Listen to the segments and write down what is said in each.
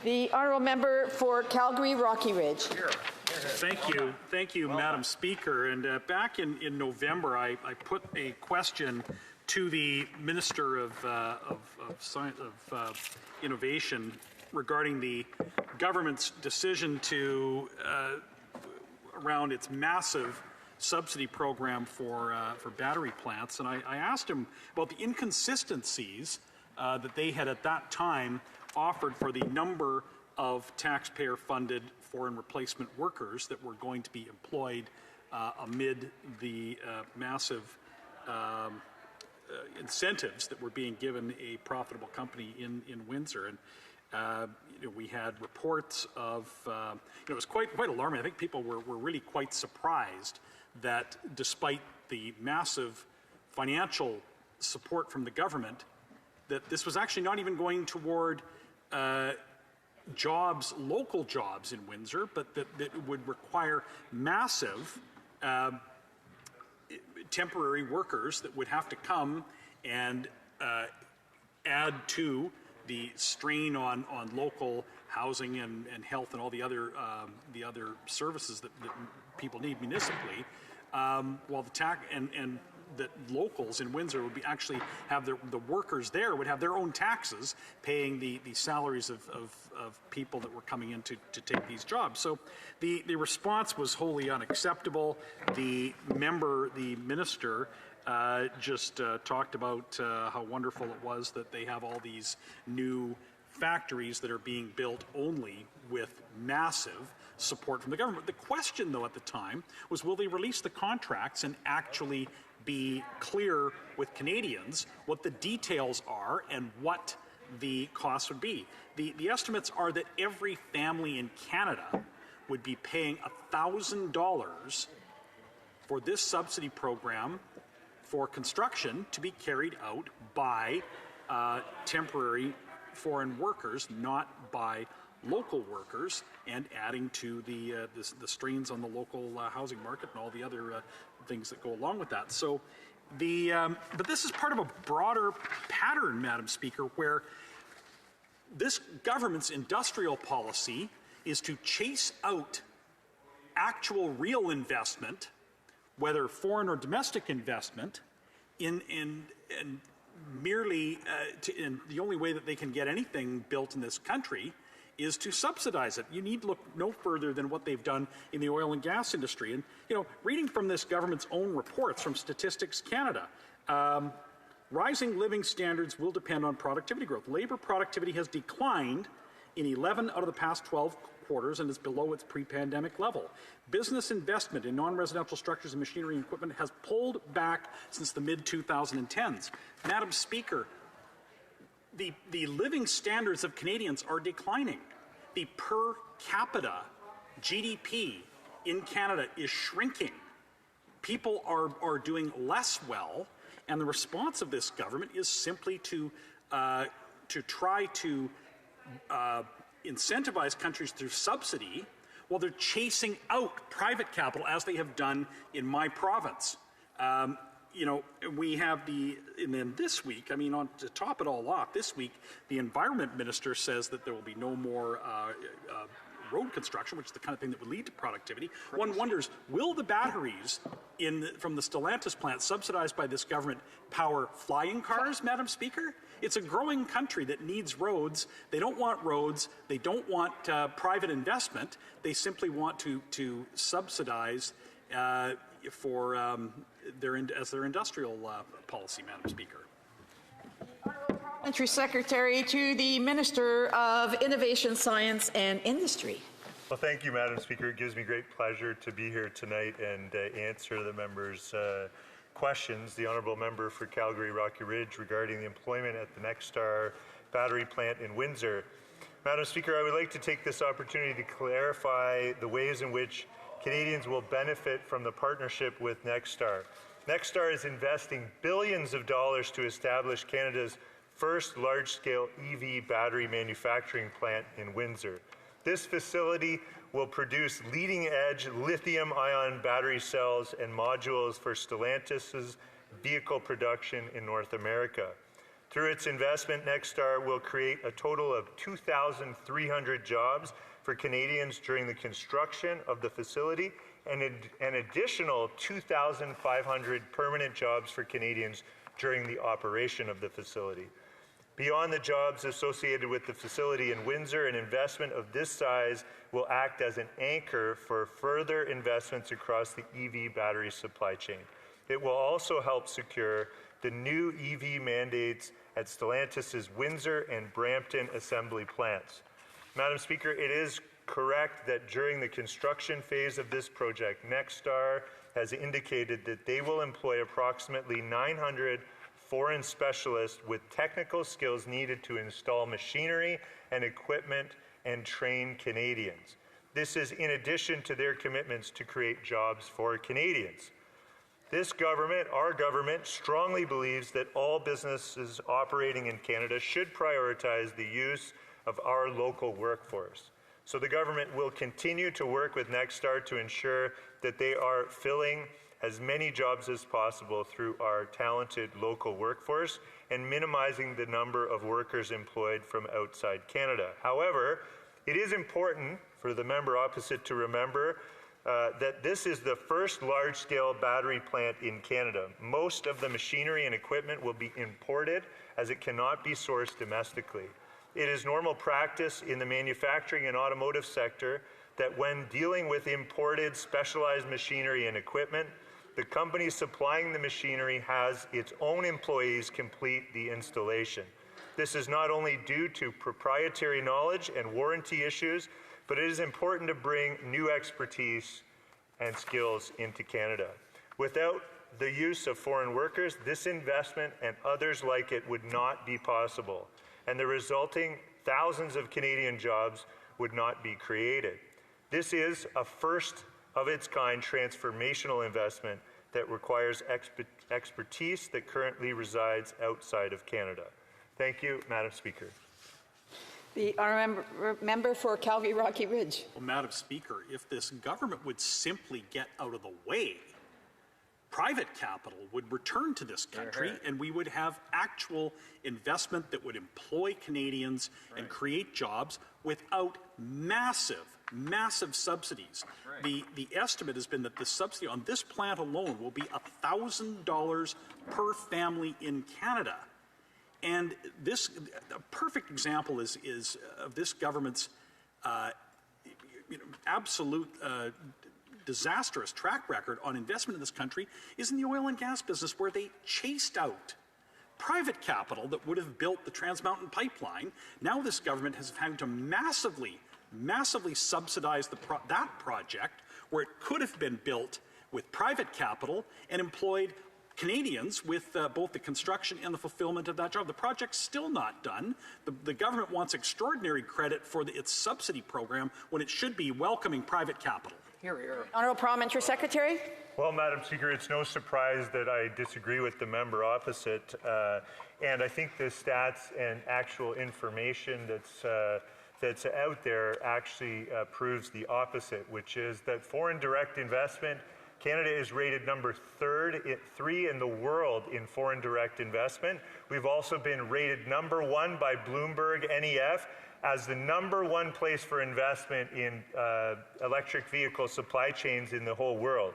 The honourable member for Calgary Rocky Ridge. Thank you, Madam Speaker. And back in November, I put a question to the Minister of Innovation regarding the government's decision to around its massive subsidy program for battery plants, and I asked him about the inconsistencies that they had at that time offered for the number of taxpayer-funded foreign replacement workers that were going to be employed amid the massive incentives that were being given a profitable company in Windsor. And we had reports of, it was quite alarming. I think people were really quite surprised that despite the massive financial support from the government, that this was actually not even going toward jobs, local jobs in Windsor, but that it would require massive temporary workers that would have to come and add to the strain on local housing and health and all the other services that people need municipally, while the tax and that locals in Windsor would be actually have the workers there would have their own taxes paying the salaries of people that were coming in to take these jobs. So the response was wholly unacceptable. The minister just talked about how wonderful it was that they have all these new factories that are being built only with massive support from the government. The question, though, at the time was, will they release the contracts and actually be clear with Canadians what the details are and what the costs would be? The estimates are that every family in Canada would be paying $1,000 for this subsidy program for construction to be carried out by temporary foreign workers, not by local workers, and adding to the strains on the local housing market and all the other things that go along with that. So but this is part of a broader pattern, Madam Speaker, where this government's industrial policy is to chase out actual real investment, whether foreign or domestic investment, in merely and the only way that they can get anything built in this country is to subsidize it. You need to look no further than what they've done in the oil and gas industry. And, reading from this government's own reports from Statistics Canada, rising living standards will depend on productivity growth. Labor productivity has declined in 11 out of the past 12 quarters and is below its pre-pandemic level. Business investment in non-residential structures and machinery and equipment has pulled back since the mid-2010s. Madam Speaker, the living standards of Canadians are declining. The per capita GDP in Canada is shrinking. People are doing less well, and the response of this government is simply to try to incentivize countries through subsidy while they're chasing out private capital, as they have done in my province. We have and then this week, to top it all off, this week, the Environment Minister says that there will be no more road construction, which is the kind of thing that would lead to productivity. One wonders, will the batteries from the Stellantis plant subsidized by this government power flying cars, Madam Speaker? It's a growing country that needs roads. They don't want roads. They don't want private investment. They simply want to subsidize for their industrial policy, Madam Speaker. Parliamentary Secretary to the Minister of Innovation, Science and Industry. Well, thank you, Madam Speaker. It gives me great pleasure to be here tonight and answer the members' questions. The Honourable Member for Calgary Rocky Ridge regarding the employment at the Nexstar battery plant in Windsor. Madam Speaker, I would like to take this opportunity to clarify the ways in which Canadians will benefit from the partnership with Nexstar. Nexstar is investing billions of dollars to establish Canada's first large-scale EV battery manufacturing plant in Windsor. This facility will produce leading-edge lithium-ion battery cells and modules for Stellantis' vehicle production in North America. Through its investment, Nexstar will create a total of 2,300 jobs for Canadians during the construction of the facility and an additional 2,500 permanent jobs for Canadians during the operation of the facility. Beyond the jobs associated with the facility in Windsor, an investment of this size will act as an anchor for further investments across the EV battery supply chain. It will also help secure the new EV mandates at Stellantis' Windsor and Brampton assembly plants. Madam Speaker, it is correct that during the construction phase of this project, Nexstar has indicated that they will employ approximately 900 foreign specialists with technical skills needed to install machinery and equipment and train Canadians. This is in addition to their commitments to create jobs for Canadians. This government, our government, strongly believes that all businesses operating in Canada should prioritize the use of our local workforce. So the government will continue to work with Nexstar to ensure that they are filling as many jobs as possible through our talented local workforce and minimizing the number of workers employed from outside Canada. However, it is important for the member opposite to remember that this is the first large-scale battery plant in Canada. Most of the machinery and equipment will be imported as it cannot be sourced domestically. It is normal practice in the manufacturing and automotive sector that when dealing with imported specialized machinery and equipment, the company supplying the machinery has its own employees complete the installation. This is not only due to proprietary knowledge and warranty issues, but it is important to bring new expertise and skills into Canada. Without the use of foreign workers, this investment and others like it would not be possible, and the resulting thousands of Canadian jobs would not be created. This is a first of its kind transformational investment that requires expertise that currently resides outside of Canada. Thank you, Madam Speaker. The honourable member for Calgary Rocky Ridge. Well, Madam Speaker, if this government would simply get out of the way, private capital would return to this country and we would have actual investment that would employ Canadians and create jobs without massive subsidies. The estimate has been that the subsidy on this plant alone will be $1,000 per family in Canada. And this, a perfect example is of this government's absolute disastrous track record on investment in this country is in the oil and gas business, where they chased out private capital that would have built the Trans Mountain Pipeline. Now this government has had to massively subsidize that project, where it could have been built with private capital and employed Canadians with both the construction and the fulfillment of that job. The project's still not done. The government wants extraordinary credit for its subsidy program when it should be welcoming private capital. Here. Honourable Parliamentary Secretary. Well, Madam Speaker, it's no surprise that I disagree with the member opposite, and I think the stats and actual information that's out there actually proves the opposite, which is that foreign direct investment, Canada is rated number 3 in the world in foreign direct investment. We've also been rated number 1 by Bloomberg NEF as the number 1 place for investment in electric vehicle supply chains in the whole world.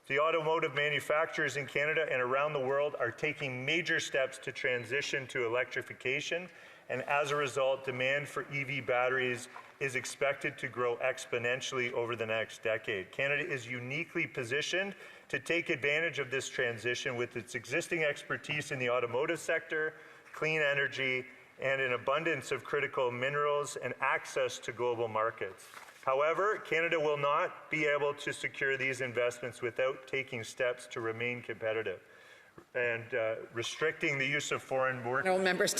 The automotive manufacturers in Canada and around the world are taking major steps to transition to electrification, and as a result, demand for EV batteries is expected to grow exponentially over the next decade. Canada is uniquely positioned to take advantage of this transition with its existing expertise in the automotive sector, clean energy, and an abundance of critical minerals and access to global markets. However, Canada will not be able to secure these investments without taking steps to remain competitive. And restricting the use of foreign workers. No members